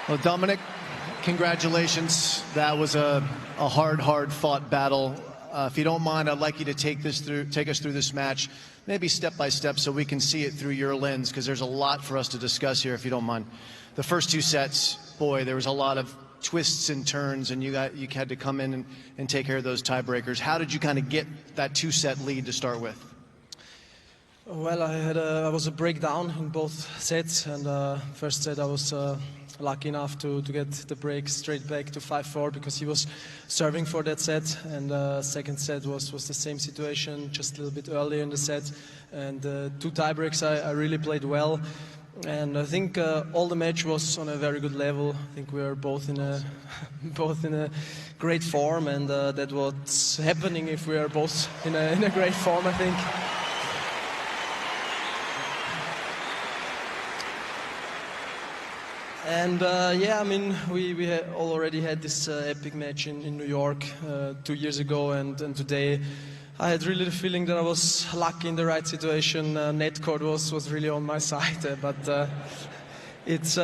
Well, Dominic, congratulations. That was a hard fought battle. If you don't mind, I'd like you to take us through this match, maybe step by step, so we can see it through your lens, because there's a lot for us to discuss here, if you don't mind. The first two sets, boy, there was a lot of twists and turns, and you had to come in and take care of those tiebreakers. How did you kind of get that two-set lead to start with? Well, I was a breakdown in both sets, and first set I was lucky enough to get the break straight back to 5-4 because he was serving for that set, and second set was the same situation, just a little bit earlier in the set, and two tiebreaks I really played well, and I think all the match was on a very good level. I think we were both in a great form, and that's what's happening if we are both in a great form, I think. And yeah, I mean, we already had this epic match in New York 2 years ago, and today I had really the feeling that I was lucky in the right situation. Net court was really on my side, but it's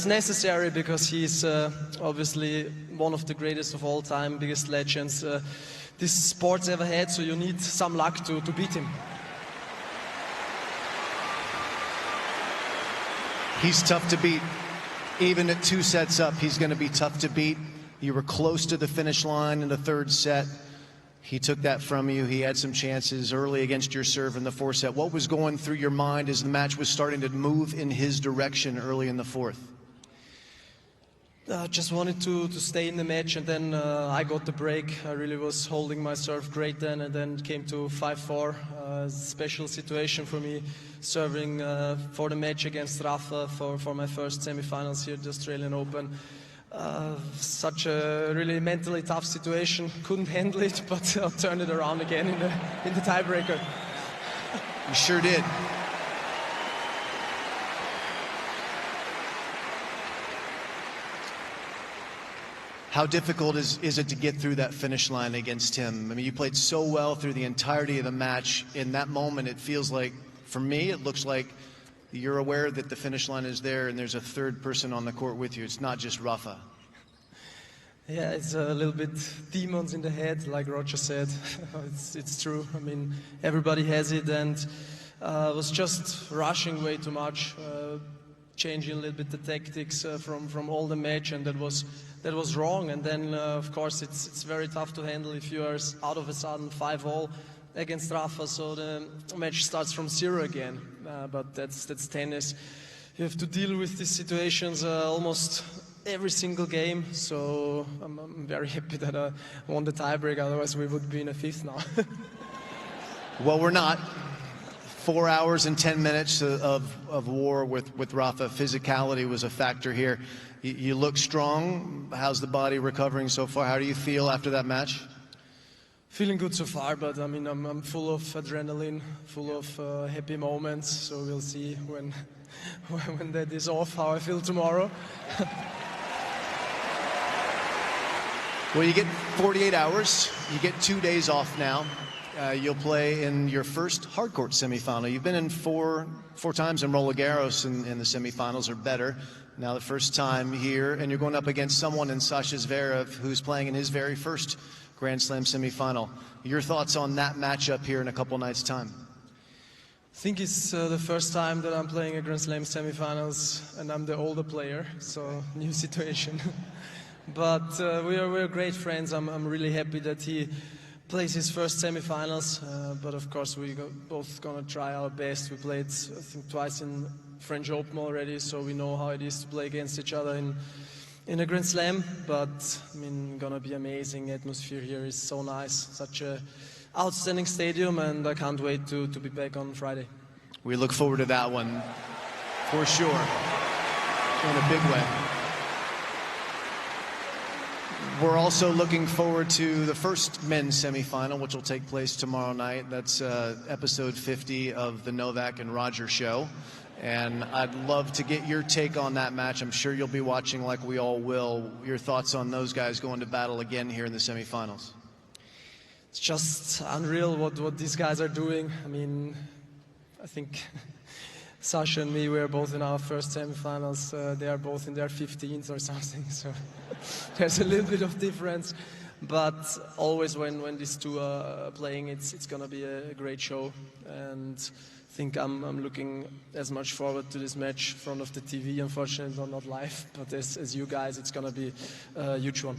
necessary because he's obviously one of the greatest of all time, biggest legends this sport's ever had, so you need some luck to beat him. He's tough to beat. Even at 2 sets up, he's going to be tough to beat. You were close to the finish line in the third set. He took that from you. He had some chances early against your serve in the fourth set. What was going through your mind as the match was starting to move in his direction early in the fourth? I just wanted to stay in the match, and then I got the break. I really was holding my serve great then, and then it came to 5-4. Special situation for me, serving for the match against Rafa for my first semi-finals here at the Australian Open. Such a really mentally tough situation. Couldn't handle it, but I'll turn it around again in the tiebreaker. You sure did. How difficult is it to get through that finish line against him? I mean, you played so well through the entirety of the match. In that moment, it feels like, for me, it looks like you're aware that the finish line is there and there's a third person on the court with you. It's not just Rafa. Yeah, it's a little bit demons in the head, like Roger said. It's true. I mean, everybody has it, and I was just rushing way too much, changing a little bit the tactics from all the match, and that was wrong. And then of course it's very tough to handle if you are out of a sudden 5-all against Rafa, so the match starts from 0 again, but that's tennis. You have to deal with these situations almost every single game, so I'm very happy that I won the tiebreak, otherwise we would be in a fifth now. Well, we're not. 4 hours and 10 minutes of war with Rafa. Physicality was a factor here. You look strong. How's the body recovering so far? How do you feel after that match? Feeling good so far, but I mean, I'm full of adrenaline, full of happy moments, so we'll see when that is off, how I feel tomorrow. Well, you get 48 hours. You get 2 days off now. You'll play in your first hardcourt semifinal. You've been in four times in Roland Garros in the semifinals or better. Now the first time here, and you're going up against someone in Sasha Zverev who's playing in his very first Grand Slam semifinal. Your thoughts on that matchup here in a couple nights' time? I think it's the first time that I'm playing a Grand Slam semifinals, and I'm the older player, so new situation. But we're great friends. I'm really happy that he plays his first semifinals, but of course we both gonna try our best. We played, I think, twice in French Open already, so we know how it is to play against each other in a Grand Slam. But I mean, gonna be amazing. Atmosphere here is so nice, such a outstanding stadium, and I can't wait to be back on Friday. We look forward to that one for sure, in a big way. We're also looking forward to the first men's semifinal, which will take place tomorrow night. That's episode 50 of the Novak and Roger show. And I'd love to get your take on that match. I'm sure you'll be watching like we all will. Your thoughts on those guys going to battle again here in the semifinals? It's just unreal what these guys are doing. I mean, I think Sasha and me, we are both in our first semifinals. They are both in their 15th or something, so there's a little bit of difference. But always when these two are playing, it's gonna be a great show. And I think I'm looking as much forward to this match in front of the TV. Unfortunately, not live, but as you guys, it's gonna be a huge one.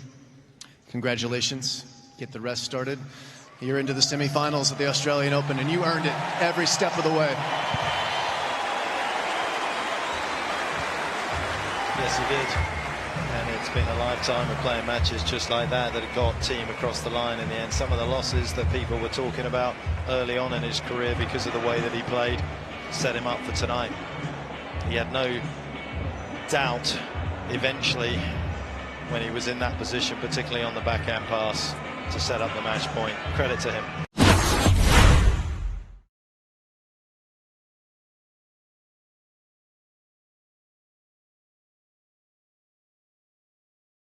Congratulations. Get the rest started. You're into the semifinals of the Australian Open, and you earned it every step of the way. Yes, he did. And it's been a lifetime of playing matches just like that have got Thiem across the line in the end. Some of the losses that people were talking about early on in his career because of the way that he played set him up for tonight. He had no doubt eventually when he was in that position, particularly on the backhand pass, to set up the match point. Credit to him.